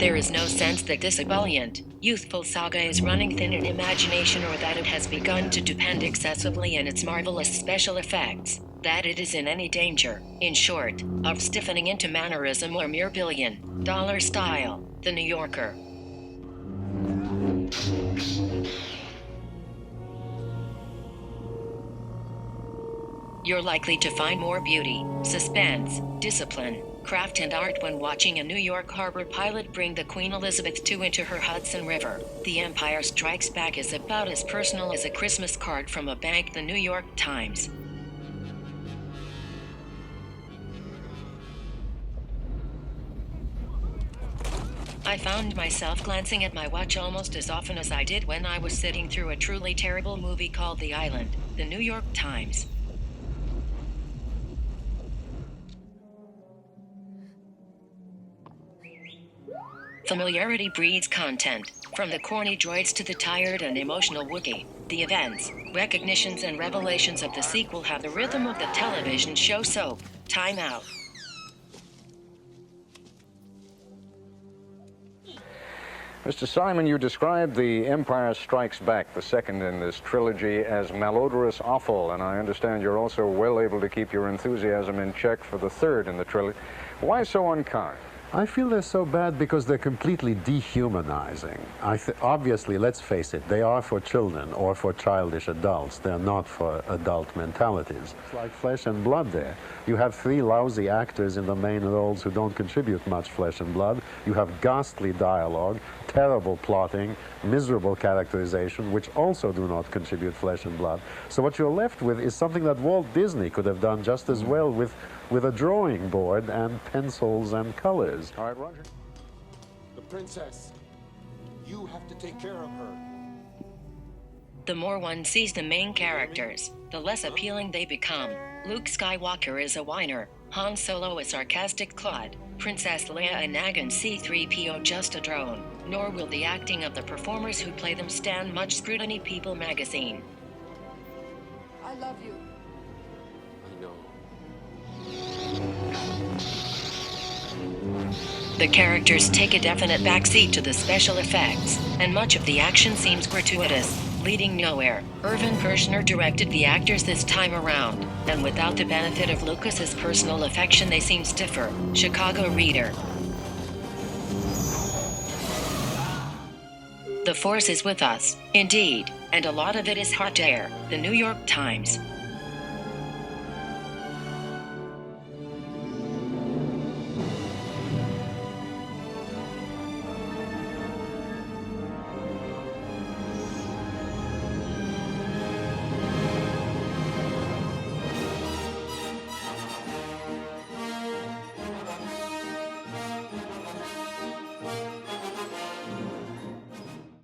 There is no sense that this ebullient, youthful saga is running thin in imagination or that it has begun to depend excessively on its marvelous special effects, that it is in any danger, in short, of stiffening into mannerism or mere billion-dollar style. The New Yorker. You're likely to find more beauty, suspense, discipline, craft and art when watching a New York harbor pilot bring the Queen Elizabeth II into her Hudson River. The Empire Strikes Back is about as personal as a Christmas card from a bank. The New York Times. I found myself glancing at my watch almost as often as I did when I was sitting through a truly terrible movie called The Island. The New York Times. Familiarity breeds content, from the corny droids to the tired and emotional Wookiee. The events, recognitions and revelations of the sequel have the rhythm of the television show soap. Time out. Mr. Simon, you described The Empire Strikes Back, the second in this trilogy, as malodorous offal, and I understand you're also well able to keep your enthusiasm in check for the third in the trilogy. Why so unkind? I feel they're so bad because they're completely dehumanizing. Obviously, let's face it, they are for children or for childish adults. They're not for adult mentalities. It's like flesh and blood there. You have three lousy actors in the main roles who don't contribute much flesh and blood. You have ghastly dialogue, terrible plotting, miserable characterization, which also do not contribute flesh and blood. So what you're left with is something that Walt Disney could have done just as well with a drawing board and pencils and colors. All right, Roger. The princess. You have to take care of her. The more one sees the main characters, the less appealing they become. Luke Skywalker is a whiner, Han Solo a sarcastic clod, Princess Leia a nag and C-3PO just a drone, nor will the acting of the performers who play them stand much scrutiny. People magazine. I love you. I know. The characters take a definite backseat to the special effects, and much of the action seems gratuitous, leading nowhere. Irvin Kershner directed the actors this time around, and without the benefit of Lucas's personal affection they seem stiffer. Chicago Reader. The Force is with us, indeed, and a lot of it is hot air. The New York Times.